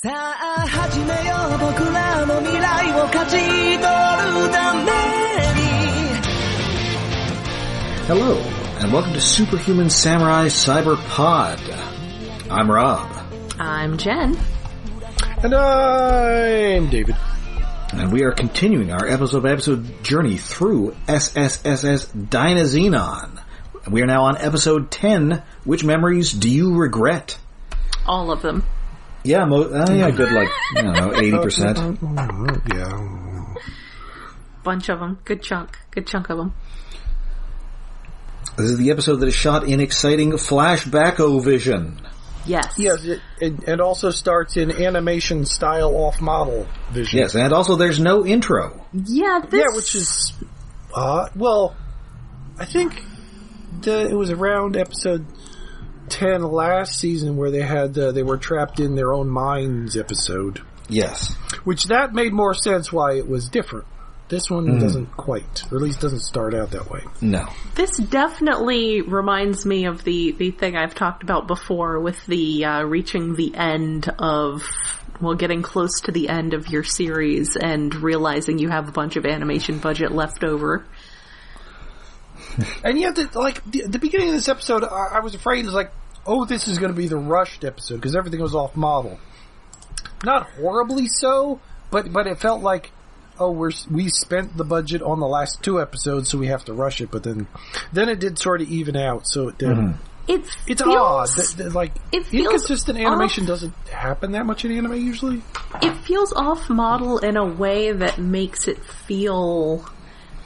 さあ始めよう僕らの未来を勝ち取るために Hello, and welcome to Superhuman Samurai Syber Pod. I'm Rob. I'm Jen. And I'm David. And we are continuing our episode-by-episode journey through SSSS.Dynazenon. We are now on episode 10. Which memories do you regret? All of them. Yeah, good, 80%. Yeah. Bunch of them. Good chunk of them. This is the episode that is shot in exciting flashback-o vision. Yes. Yes, it also starts in animation style off-model vision. Yes, and also there's no intro. Yeah, which is... well, I think it was around episode 10 last season where they were trapped in their own minds episode. Yes. Which that made more sense why it was different. This one doesn't quite, or at least doesn't start out that way. No. This definitely reminds me of the thing I've talked about before with the reaching the end of, getting close to the end of your series and realizing you have a bunch of animation budget left over. And yet, the beginning of this episode, I was afraid it was like, oh, this is going to be the rushed episode because everything was off model. Not horribly so, but it felt like, oh, we spent the budget on the last two episodes, so we have to rush it. But then it did sort of even out. So it did. It's odd. Inconsistent animation doesn't happen that much in anime usually. It feels off model in a way that makes it feel.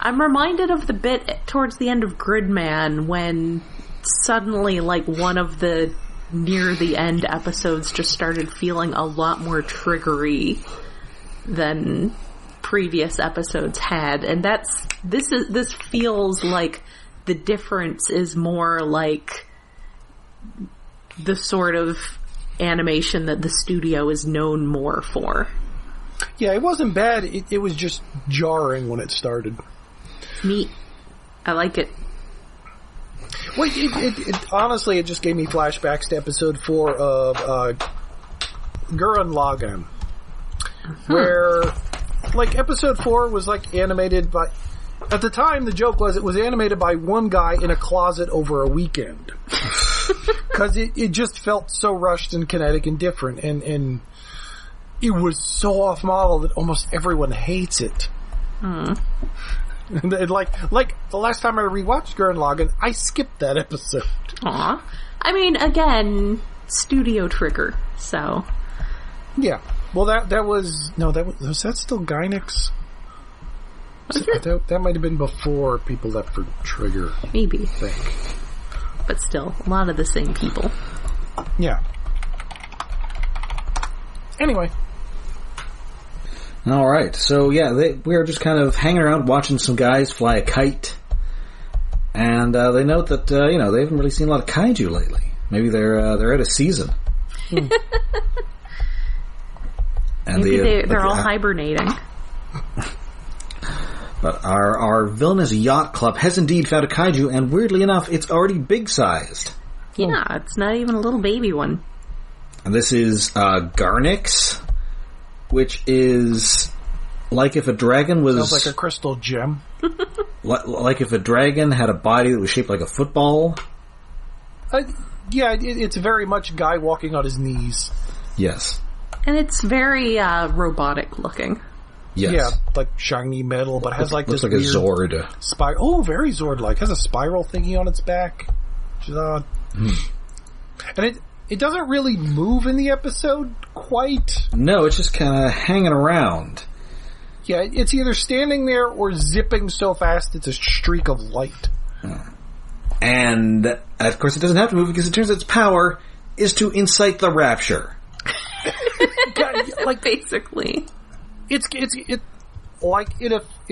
I'm reminded of the bit towards the end of Gridman when suddenly, one of the near the end episodes just started feeling a lot more triggery than previous episodes had, and this feels like the difference is more like the sort of animation that the studio is known more for. Yeah, it wasn't bad. It was just jarring when it started. Neat. I like it. Well, honestly, it just gave me flashbacks to episode 4 of Gurren Lagann, where episode 4 was animated by, at the time the joke was it was animated by one guy in a closet over a weekend. Because it just felt so rushed and kinetic and different, and it was so off model that almost everyone hates it. And like the last time I rewatched Gurren Lagann, I skipped that episode. Aw. I mean, again, studio trigger, so. Yeah. Well, that was that still Gainax? That might have been before people left for Trigger. Maybe. I think. But still, a lot of the same people. Yeah. Anyway. Alright, so we are just kind of hanging around watching some guys fly a kite. And they note that, they haven't really seen a lot of kaiju lately. Maybe they're out of season. And maybe they're all hibernating. But our villainous yacht club has indeed found a kaiju, and weirdly enough, it's already big-sized. Yeah, it's not even a little baby one. And this is Garnix, which is like if a dragon was... Sounds like a crystal gem. Like if a dragon had a body that was shaped like a football. Yeah, it's very much a guy walking on his knees. Yes. And it's very robotic looking. Yes. Yeah, like shiny metal, but has looks this like weird a Zord. Oh, very Zord-like. Has a spiral thingy on its back, which is odd. And it doesn't really move in the episode quite. No, it's just kind of hanging around. Yeah, it's either standing there or zipping so fast it's a streak of light. And, of course, it doesn't have to move because it turns out its power is to incite the rapture. Basically. It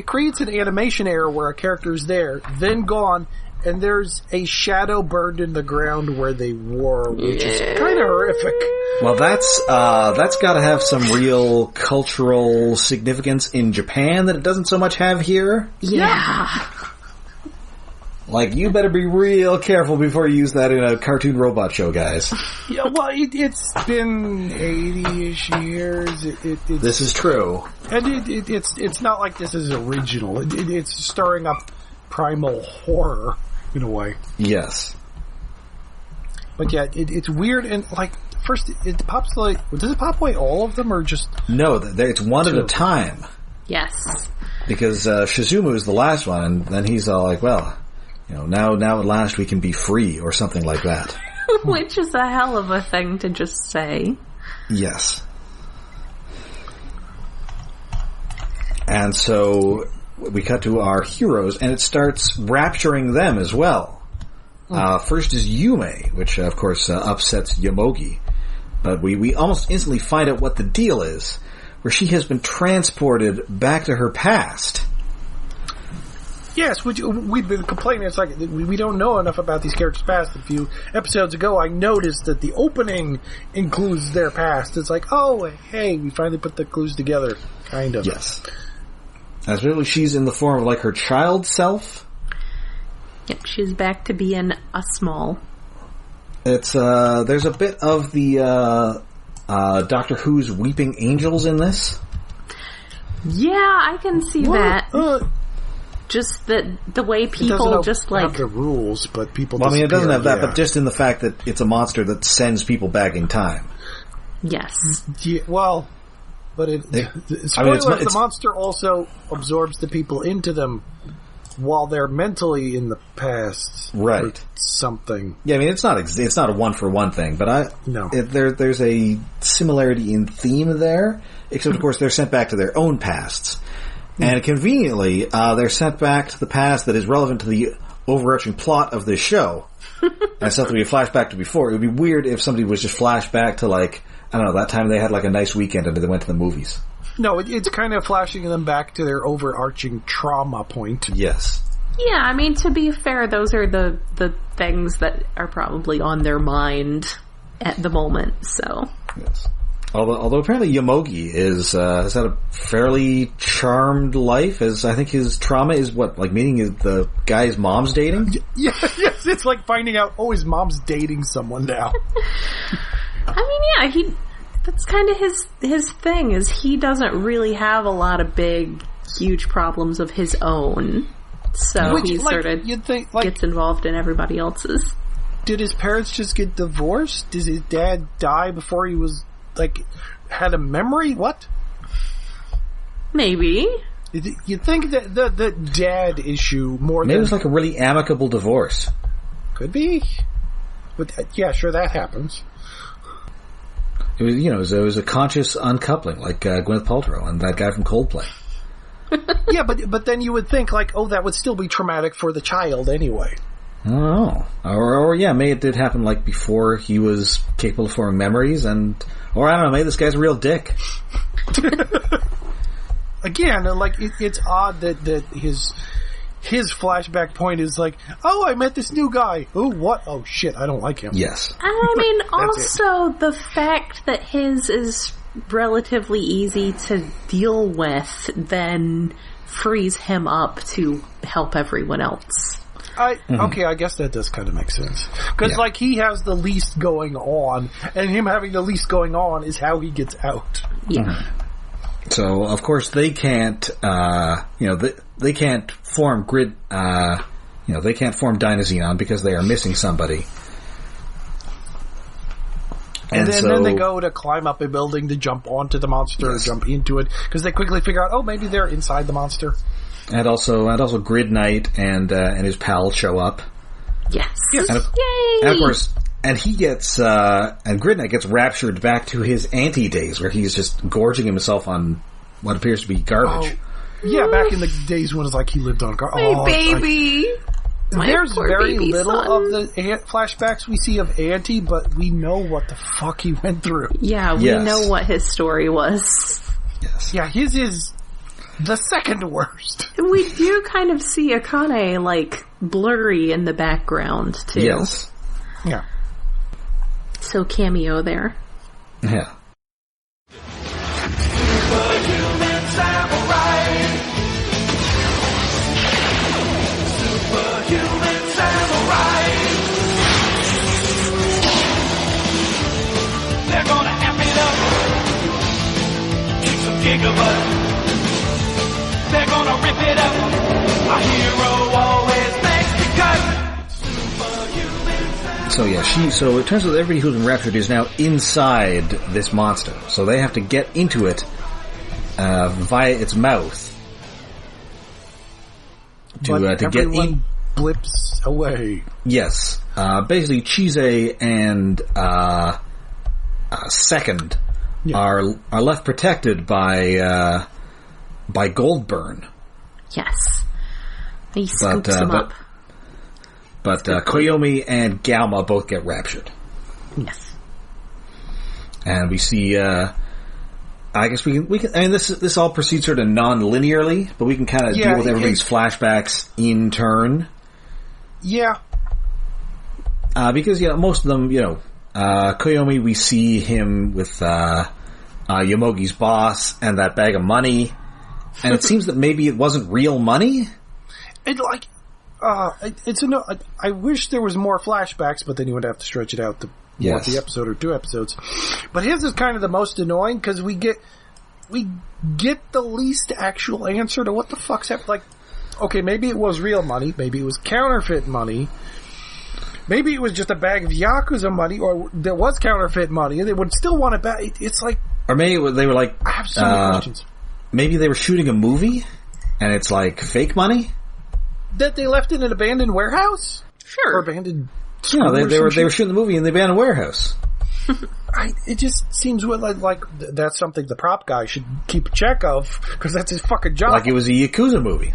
creates an animation error where a character is there, then gone, and there's a shadow burned in the ground where they were, which is kind of horrific. Well, that's got to have some real cultural significance in Japan that it doesn't so much have here. Yeah. You better be real careful before you use that in a cartoon robot show, guys. Yeah, well, it's been 80 she hears. This is true. And it's not like this is original. It's stirring up primal horror, in a way. Yes. But yeah, it's weird, and like, first, it pops like, does it pop away all of them, or just... No, it's one at a time. Yes. Because Shizumu is the last one, and then he's all like, well, now at last we can be free, or something like that. Which is a hell of a thing to just say. Yes. And so we cut to our heroes, and it starts rapturing them as well. First is Yume, which of course upsets Yomogi. But we almost instantly find out what the deal is, where she has been transported back to her past. Yes, which we've been complaining. It's like we don't know enough about these characters' past. A few episodes ago, I noticed that the opening includes their past. It's like, oh, hey, we finally put the clues together, kind of. Yes. Especially she's in the form of like her child self. Yep, she's back to being a small. It's there's a bit of the Doctor Who's Weeping Angels in this. Yeah, I can see that. Just that the way people just like have the rules, but people. Well, I mean, it doesn't have that, but just in the fact that it's a monster that sends people back in time. Yes. Yeah, well, but spoilers, the monster also absorbs the people into them while they're mentally in the past, right? Or something. Yeah, I mean, it's not a 1-for-1 thing, but there's a similarity in theme there. Except, of course, they're sent back to their own pasts. And conveniently, they're sent back to the past that is relevant to the overarching plot of this show. And something we flashed back to before. It would be weird if somebody was just flashed back to, like, I don't know, that time they had like a nice weekend and they went to the movies. No, it's kind of flashing them back to their overarching trauma point. Yes. Yeah, I mean, to be fair, those are the things that are probably on their mind at the moment, so. Yes. Although apparently Yomogi has had a fairly charmed life, as I think his trauma is meeting the guy's mom's dating? Yeah, yes, it's like finding out, his mom's dating someone now. I mean, that's kind of his thing, is he doesn't really have a lot of big, huge problems of his own. So he sort of gets involved in everybody else's. Did his parents just get divorced? Did his dad die before he was, had a memory? What? Maybe. You think that the dad issue more Maybe than... it was like a really amicable divorce. Could be. But, yeah, sure, that happens. It was, it was a conscious uncoupling, like Gwyneth Paltrow and that guy from Coldplay. Yeah, but then you would think, that would still be traumatic for the child anyway. I don't know. Or maybe it did happen, before he was capable of forming memories, or I don't know, maybe this guy's a real dick. Again, it's odd that his flashback point is I met this new guy. Oh, what? Oh, shit, I don't like him. Yes. I mean, also the fact that his is relatively easy to deal with then frees him up to help everyone else. Okay, I guess that does kind of make sense. Because, he has the least going on, and him having the least going on is how he gets out. Yeah. Mm-hmm. So, of course, they can't, they can't form they can't form Dynazenon because they are missing somebody. And then they go to climb up a building to jump onto the monster or jump into it, because they quickly figure out, maybe they're inside the monster. And also Grid Knight and his pal show up. Yes. Yay! And of course, he gets, and Grid Knight gets raptured back to his ante days, where he's just gorging himself on what appears to be garbage. Oh, yeah, back in the days when it's he lived on garbage. My baby! There's very little of the flashbacks we see of Auntie, but we know what the fuck he went through. Yeah, we know what his story was. Yes. Yeah, his is the second worst. We do kind of see Akane, blurry in the background, too. Yes. Yeah. So cameo there. Yeah. Superhuman samurai. Superhuman samurai. They're gonna amp it up. kick a butt. They're gonna rip it up. A hero always makes the cut. Superhuman. So yeah, so it turns out that everybody who's been raptured is now inside this monster. So they have to get into it via its mouth to get in. Blips away. Yes, basically Chise and Second are left protected by Goldburn. Yes, he scoops them up. But Koyomi and Gauma both get raptured. Yes, and we see. I guess we can. I mean, this all proceeds sort of non-linearly, but we can kind of deal with everybody's flashbacks in turn. Yeah. Because most of them, Koyomi, we see him with Yomogi's boss and that bag of money, and it seems that maybe it wasn't real money. I wish there was more flashbacks, but then you would have to stretch it out to the episode or 2 episodes. But his is kind of the most annoying because we get the least actual answer to what the fuck's happening. Like, okay, maybe it was real money, maybe it was counterfeit money, maybe it was just a bag of Yakuza money, or there was counterfeit money, and they would still want it back. It's like, or maybe they were like, I have so many questions. Maybe they were shooting a movie, and it's like fake money that they left in an abandoned warehouse. Sure, or abandoned. They were shooting the movie in the abandoned warehouse. It just seems like that's something the prop guy should keep a check of, because that's his fucking job. Like it was a Yakuza movie.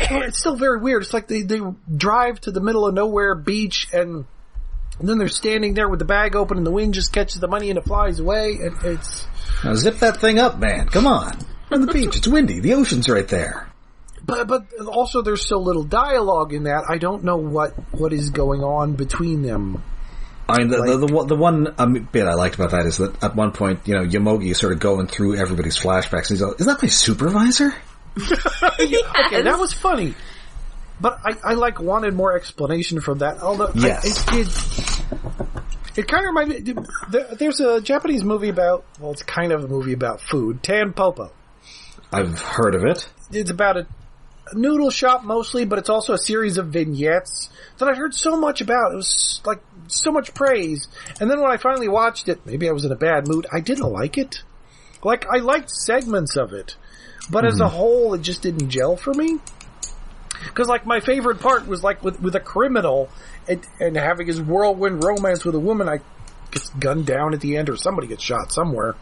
And it's still very weird. It's like they drive to the middle of nowhere beach, and then they're standing there with the bag open, and the wind just catches the money and it flies away. And it's now zip that thing up, man. Come on, we're on the beach. It's windy. The ocean's right there. But also there's so little dialogue in that. I don't know what is going on between them. I mean, the one bit I liked about that is that at one point, Yomogi is sort of going through everybody's flashbacks, and he's like, "Is that my supervisor?" Yes. Okay, that was funny. But I wanted more explanation from that. Although yes. It kind of reminded me. There's a Japanese movie about. Well, it's kind of a movie about food. Tanpopo. I've heard of it. It's about a noodle shop mostly, but it's also a series of vignettes that I heard so much about. It was like so much praise. And then when I finally watched it, maybe I was in a bad mood. I didn't like it. Like, I liked segments of it, but as a whole, it just didn't gel for me. Because, like, my favorite part was, like, with a criminal and having his whirlwind romance with a woman gets gunned down at the end, or somebody gets shot somewhere.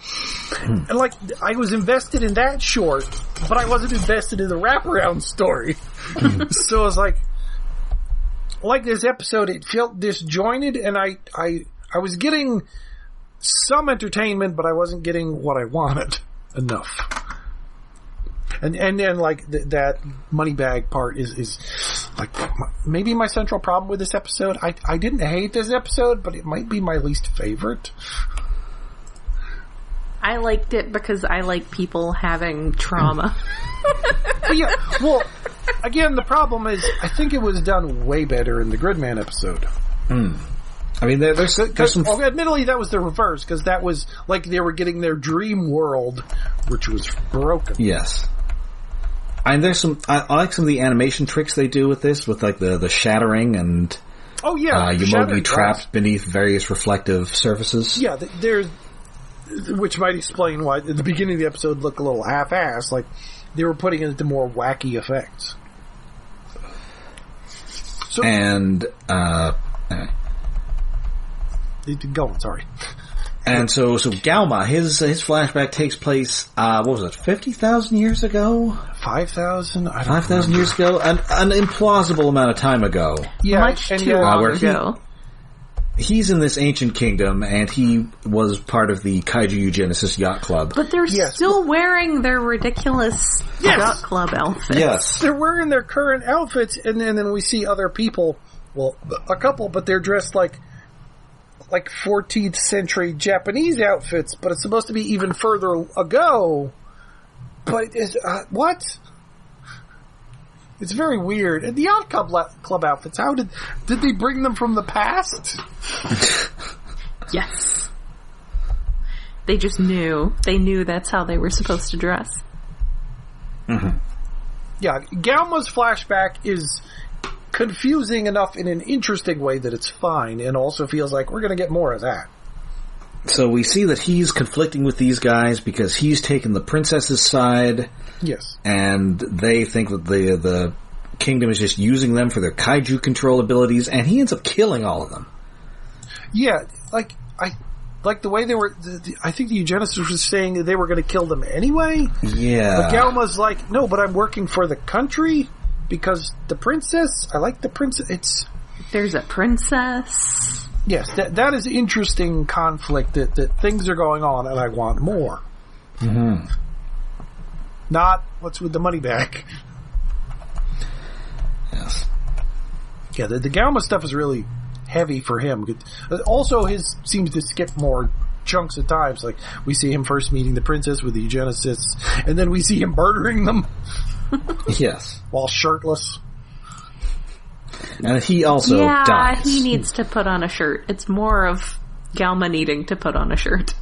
And, like, I was invested in that short, but I wasn't invested in the wraparound story. So it was like this episode, it felt disjointed, and I was getting some entertainment, but I wasn't getting what I wanted enough. And then, like, that money bag part is like, maybe my central problem with this episode. I didn't hate this episode, but it might be my least favorite. I liked it because I like people having trauma. Yeah, well, again, the problem is, I think it was done way better in the Gridman episode. I mean, there's some... Well, admittedly, that was the reverse, because that was like they were getting their dream world, which was broken. Yes. And there's some... I like some of the animation tricks they do with this, with like the shattering and... Oh, yeah. Yomogi trapped beneath various reflective surfaces. Yeah, there's... Which might explain why at the beginning of the episode looked a little half-assed, like they were putting it into more wacky effects. So, and, go on, sorry. And so Gauma, his flashback takes place, what was it, 50,000 years ago? 5,000? 5,000 years ago? An implausible amount of time ago. Yeah, much too long ago. He's in this ancient kingdom, and he was part of the Kaiju Eugenesis Yacht Club. But they're still wearing their ridiculous Yacht Club outfits. Yes. They're wearing their current outfits, and then we see other people, well, a couple, but they're dressed like 14th century Japanese outfits, but it's supposed to be even further ago. But it's, what? It's very weird. And the Yacht Club outfits, how did they bring them from the past? Yes. They just knew. They knew that's how they were supposed to dress. Mm-hmm. Yeah, Gauma's flashback is confusing enough in an interesting way that it's fine, and also feels like we're going to get more of that. So we see that he's conflicting with these guys because he's taken the princess's side. Yes. And they think that the kingdom is just using them for their kaiju control abilities, and he ends up killing all of them. Yeah, like the way they were, I think the eugenicist was saying that they were going to kill them anyway. Yeah. But Gauma's like, no, but I'm working for the country because the princess, I like the princess. There's a princess. Yes, that is interesting conflict that things are going on and I want more. Mm-hmm. Not what's with the money back. Yes. Yeah, the Gauma stuff is really heavy for him. Also, his seems to skip more chunks of times. Like, we see him first meeting the princess with the eugenicists, and then we see him murdering them. Yes. While shirtless. And he also dies. Yeah, he needs to put on a shirt. It's more of Gauma needing to put on a shirt.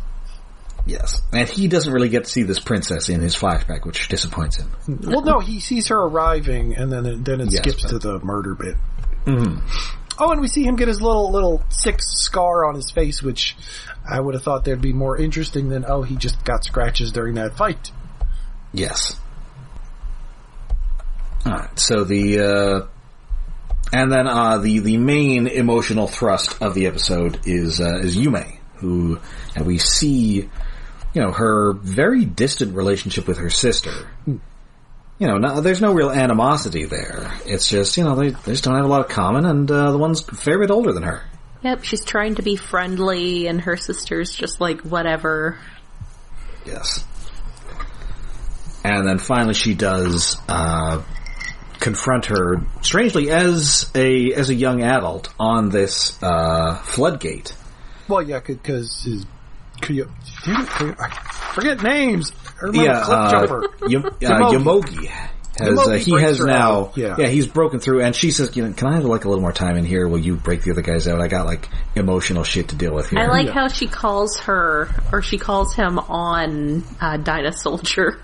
Yes. And he doesn't really get to see this princess in his flashback, which disappoints him. Well, no, he sees her arriving, and then it skips to the murder bit. Mm-hmm. Oh, and we see him get his little 6 scar on his face, which I would have thought that'd be more interesting than, he just got scratches during that fight. Yes. Alright, so the main emotional thrust of the episode is Yume, who, and we see, her very distant relationship with her sister. There's no real animosity there. It's just, they just don't have a lot of common, and the one's a fair bit older than her. Yep, she's trying to be friendly, and her sister's just like, whatever. Yes. And then finally she does, confront her, strangely, as a young adult on this, floodgate. Well, yeah, because I forget names. Cliff jumper. Yomogi has now. Yeah. He's broken through, and she says, "Can I have a little more time in here? Will you break the other guys out? I got emotional shit to deal with here." I like how she calls him on Dinah Soldier.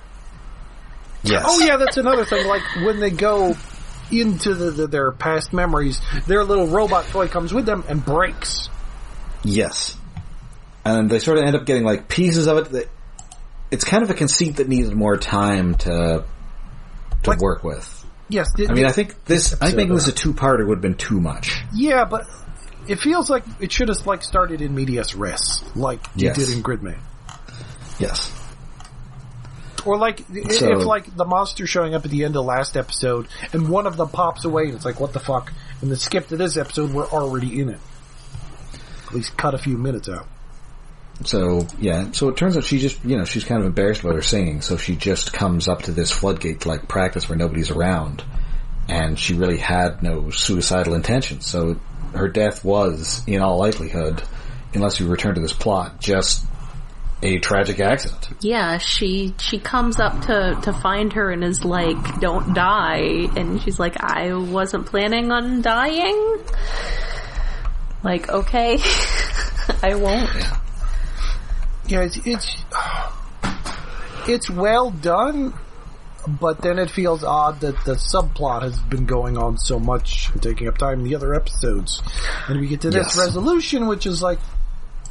Yes. Oh yeah, that's another thing. Like when they go into their past memories, their little robot toy comes with them and breaks. Yes. And they sort of end up getting pieces of it. It's kind of a conceit that needed more time to work with. Yes. I think making this a 2-parter would have been too much. Yeah, but it feels like it should have started in medias res, like you did in Gridman. Yes. Or if the monster showing up at the end of last episode and one of them pops away and it's like, what the fuck? And then skip to this episode, we're already in it. At least cut a few minutes out. So it turns out she just, she's kind of embarrassed about her singing, so she just comes up to this floodgate to practice where nobody's around. And she really had no suicidal intentions, so her death was, in all likelihood, unless we return to this plot, just a tragic accident. Yeah, she comes up to find her and is like, don't die. And she's like, I wasn't planning on dying. Okay, I won't. Yeah, it's well done, but then it feels odd that the subplot has been going on so much and taking up time in the other episodes. And we get to this resolution, which is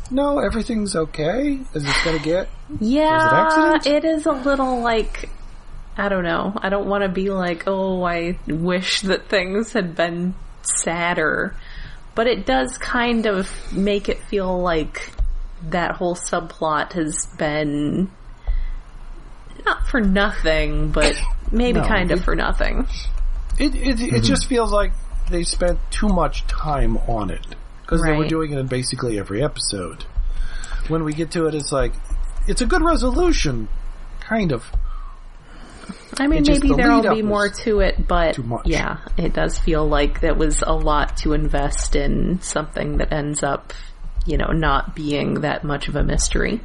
no, everything's okay. Is this gonna get? Yeah, it is a little I don't know. I don't want to be I wish that things had been sadder. But it does kind of make it feel like that whole subplot has been not for nothing, but maybe for nothing. It just feels like they spent too much time on it because they were doing it in basically every episode. When we get to it, it's a good resolution, kind of. I mean, maybe there'll be more to it, but yeah, it does feel like that was a lot to invest in something that ends up, not being that much of a mystery.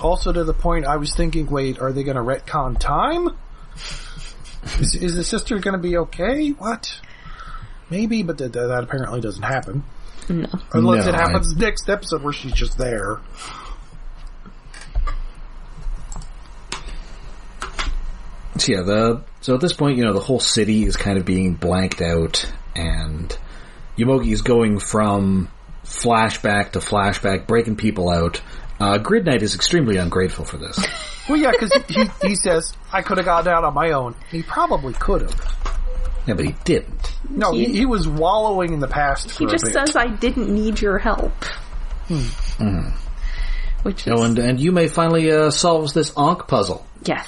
Also to the point, I was thinking, wait, are they going to retcon time? Is the sister going to be okay? What? Maybe, but that apparently doesn't happen. No. Unless it happens next episode where she's just there. So so at this point, the whole city is kind of being blanked out, and Yomogi is going from flashback to flashback, breaking people out. Grid Knight is extremely ungrateful for this. Well, yeah, because he says, I could have gotten out on my own. He probably could have. Yeah, but he didn't. No, he was wallowing in the past for He just a bit. says, I didn't need your help. Which is... and Yume finally solves this Ankh puzzle. Yes.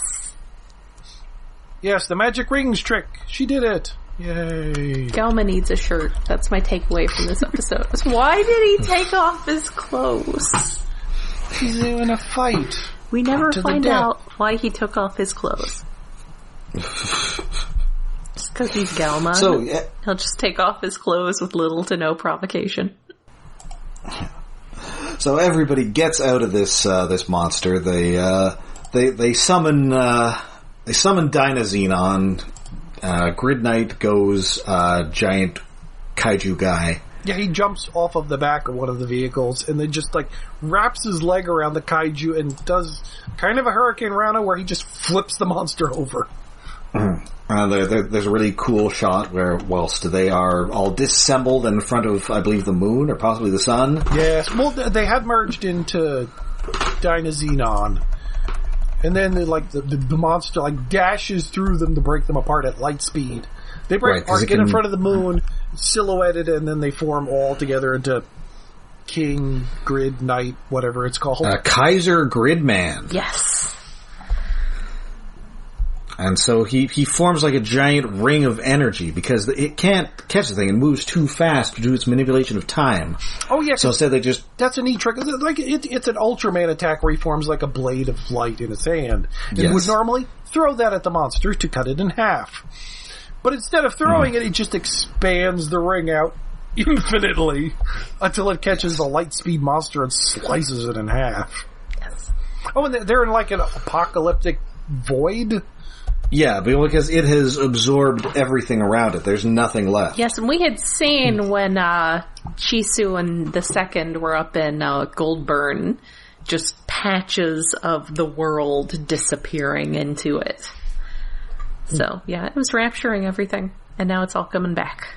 Yes, the magic rings trick. She did it. Yay. Gauma needs a shirt. That's my takeaway from this episode. Why did he take off his clothes? He's in a fight. We never To the find death. out why he took off his clothes. Just because he's Gauma. So, He'll just take off his clothes with little to no provocation. So everybody gets out of this monster. They summon Dynazenon. Grid Knight goes giant kaiju guy. Yeah, he jumps off of the back of one of the vehicles and then just wraps his leg around the kaiju and does kind of a Hurricane Rana where he just flips the monster over. There's a really cool shot where, whilst they are all disassembled in front of, I believe, the moon or possibly the sun. Yes, well, they had merged into Dynazenon. And then the monster dashes through them to break them apart at light speed. They break apart, get in front of the moon, silhouetted, and then they form all together into King, Grid, Knight, whatever it's called. Kaiser Gridman. Yes. And so he forms like a giant ring of energy because it can't catch the thing and moves too fast to do its manipulation of time. Oh, yeah. So instead they just... That's a neat trick. It's an Ultraman attack where he forms like a blade of light in his hand. And would normally throw that at the monster to cut it in half. But instead of throwing it, he just expands the ring out infinitely until it catches the light speed monster and slices it in half. Yes. Oh, and they're in an apocalyptic void? Yeah, because it has absorbed everything around it. There's nothing left. Yes, and we had seen when Chise and the second were up in Goldburn, just patches of the world disappearing into it. So, yeah, it was rapturing everything, and now it's all coming back.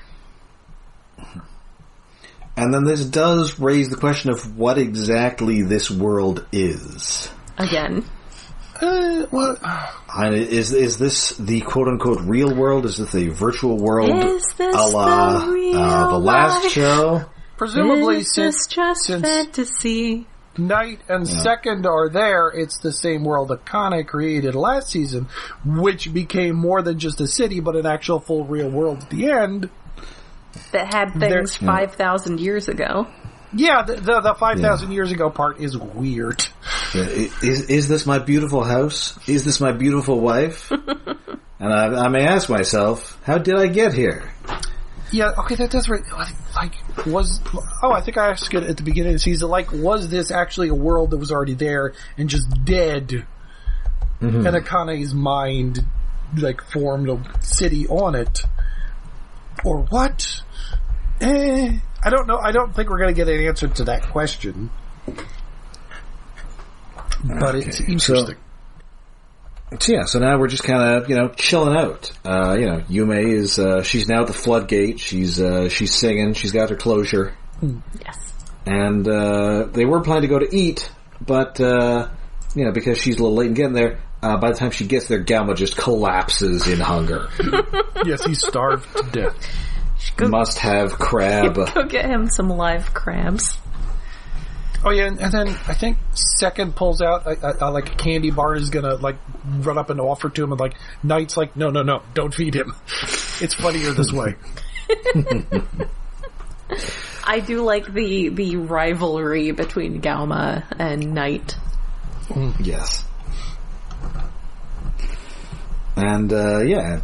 And then this does raise the question of what exactly this world is. Again. What? Is this the quote-unquote real world? Is this the virtual world? Is this a la the real the last life? show? Presumably, Is this just since fantasy? Knight and Second are there, it's the same world Akane created last season, which became more than just a city, but an actual full real world at the end. That had things 5,000 years ago. Yeah, the 5,000 years ago part is weird. Is this my beautiful house? Is this my beautiful wife? And I may ask myself, how did I get here? Yeah, okay, that's right. I think I asked it at the beginning of the season, was this actually a world that was already there and just dead? Mm-hmm. And Akane's mind, formed a city on it? Or what? I don't know. I don't think we're going to get an answer to that question. But it's interesting. So now we're just kind of, chilling out. Yume is, she's now at the floodgate. She's singing. She's got her closure. Yes. And, they were planning to go to eat, but, because she's a little late in getting there, by the time she gets there, Gauma just collapses in hunger. Yes, he's starved to death. Must have crab. Go get him some live crabs. Oh yeah, and then I think Second pulls out a candy bar is gonna run up and offer to him, and Knight's no, don't feed him. It's funnier this way. I do like the rivalry between Gauma and Knight. Yes. And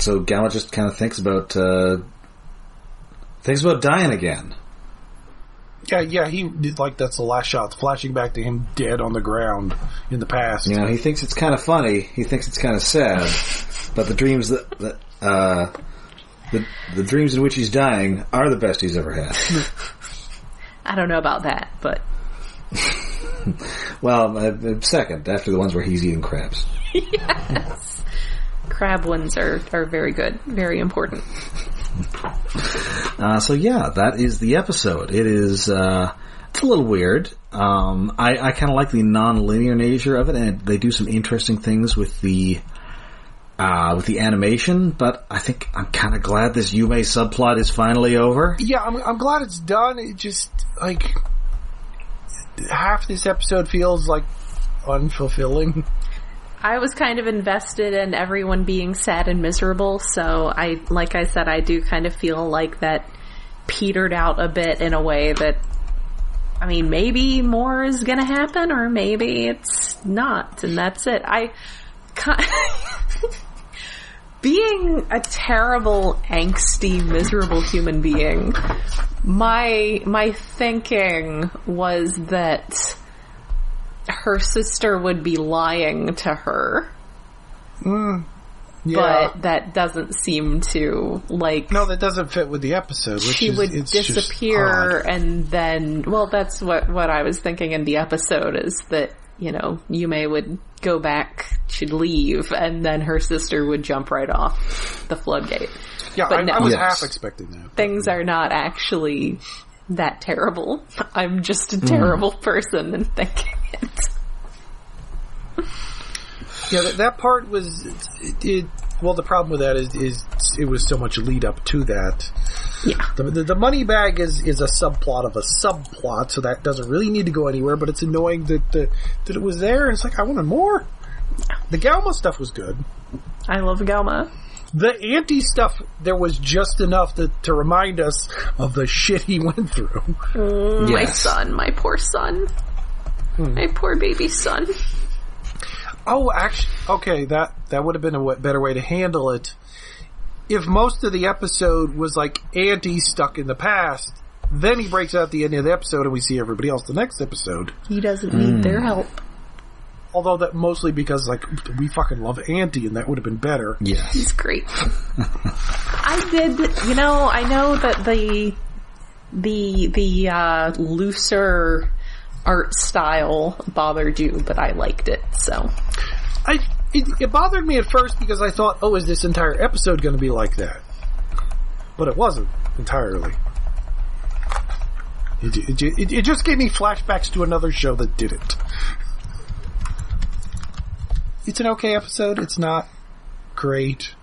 so Gauma just kind of thinks about dying again. Yeah, he that's the last shot. It's flashing back to him dead on the ground in the past. He thinks it's kind of funny. He thinks it's kind of sad. But the dreams the dreams in which he's dying are the best he's ever had. I don't know about that, but... Well, second, after the ones where he's eating crabs. Yes. Crab ones are very good. Very important. So yeah, that is the episode. It is, it's a little weird. I kind of like the non-linear nature of it, and they do some interesting things with the animation, but I think I'm kind of glad this Yume subplot is finally over. Yeah, I'm glad it's done. It just, like, half this episode feels, like, unfulfilling. I was kind of invested in everyone being sad and miserable, so like I said, I do kind of feel like that petered out a bit in a way that, I mean, maybe more is gonna happen, or maybe it's not, and that's it. Being a terrible, angsty, miserable human being, my thinking was that her sister would be lying to her. Yeah. But that doesn't seem to, like... No, that doesn't fit with the episode. She would disappear, and then... Well, that's what I was thinking in the episode, is that, you know, Yume would go back, she'd leave, and then her sister would jump right off the floodgate. Yeah, but I was half expecting that. Things are not actually that terrible. I'm just a terrible person and thinking it. Yeah, that part was... Well, the problem with that is it was so much lead up to that. Yeah. The money bag is a subplot of a subplot, so that doesn't really need to go anywhere, but it's annoying that it was there, and it's like, I wanted more. Yeah. The Gauma stuff was good. I love Gauma. The anti stuff, there was just enough to remind us of the shit he went through. Yes. My son, my poor son. My poor baby son. Oh, actually, okay, that would have been a better way to handle it. If most of the episode was like Auntie stuck in the past, then he breaks out at the end of the episode and we see everybody else the next episode. He doesn't need their help. Although that mostly because, like, we fucking love Auntie and that would have been better. Yeah. He's great. I know that the looser art style bothered you, but I liked it, so. It bothered me at first because I thought, oh, is this entire episode going to be like that? But it wasn't entirely. It just gave me flashbacks to another show that did it. It's an okay episode. It's not great.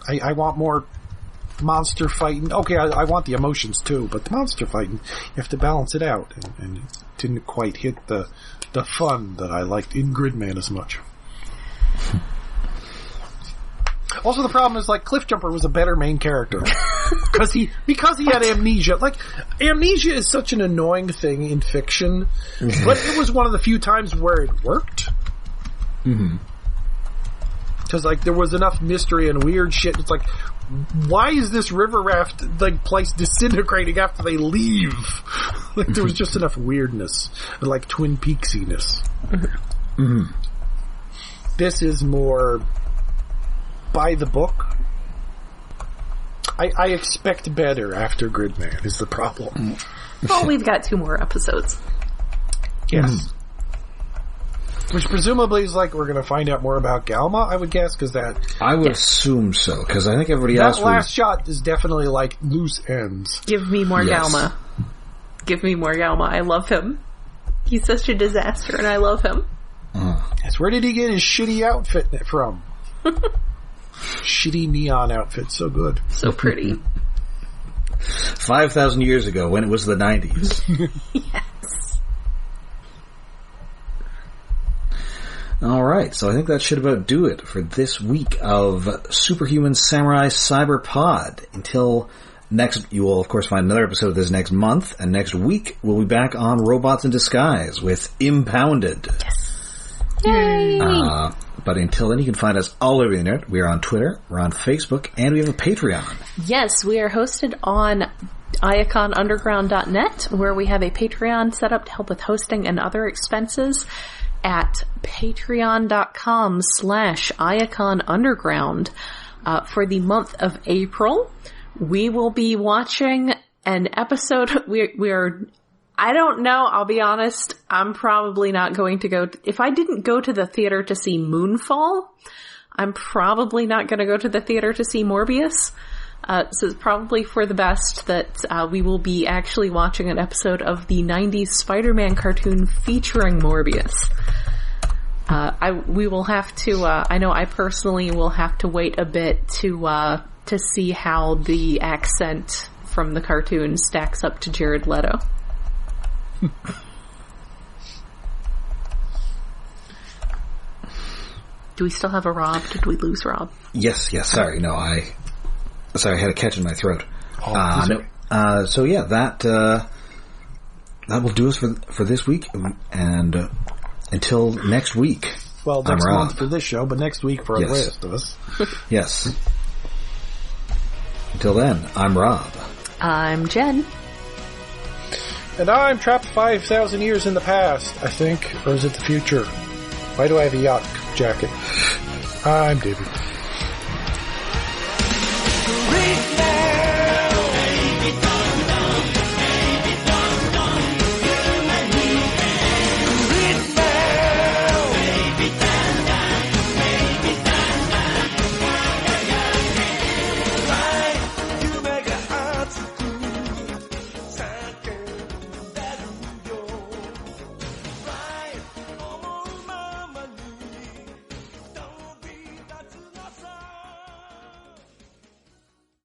I want more monster fighting. Okay, I want the emotions too, but the monster fighting, you have to balance it out, and it didn't quite hit the fun that I liked in Gridman as much. Also, the problem is, like, Cliffjumper was a better main character because he had amnesia. Like, amnesia is such an annoying thing in fiction, but it was one of the few times where it worked. Mm-hmm. Because, like, there was enough mystery and weird shit. It's like, why is this river raft, like, place disintegrating after they leave? Like, there was just enough weirdness, like Twin Peaksiness. Mm-hmm. This is more by the book. I expect better after Gridman is the problem. Well, we've got 2 more episodes. Yes. Mm-hmm. Which presumably is like we're going to find out more about Gauma, I would guess, because that... I would assume so, because I think everybody else... That last shot is definitely like loose ends. Give me more Gauma. Give me more Gauma. I love him. He's such a disaster, and I love him. Yes, where did he get his shitty outfit from? Shitty neon outfit, so good. So pretty. 5,000 years ago, when it was the 90s. Yes. Alright, so I think that should about do it for this week of Superhuman Samurai Syber Pod. Until next, you will of course find another episode of this next month, and next week we'll be back on Robots in Disguise with Impounded. Yes. Yay! But until then, you can find us all over the internet. We are on Twitter, we're on Facebook, and we have a Patreon. Yes, we are hosted on iaconunderground.net, where we have a Patreon set up to help with hosting and other expenses at patreon.com/iaconunderground. For the month of April, we will be watching an episode. We're I don't know. I'll be honest. I'm probably not going to go. If I didn't go to the theater to see Moonfall, I'm probably not going to go to the theater to see Morbius. So it's probably for the best that we will be actually watching an episode of the 90s Spider-Man cartoon featuring Morbius. We will have to. I know I personally will have to wait a bit to see how the accent from the cartoon stacks up to Jared Leto. Do we still have a Rob? Did we lose Rob? Yes. Sorry, no, I had a catch in my throat. So yeah, that will do us for this week, and until next week. Well, next month for this show, but next week for the rest of us. Yes. Until then, I'm Rob. I'm Jen. And I'm trapped 5,000 years in the past, I think. Or is it the future? Why do I have a yacht jacket? I'm David.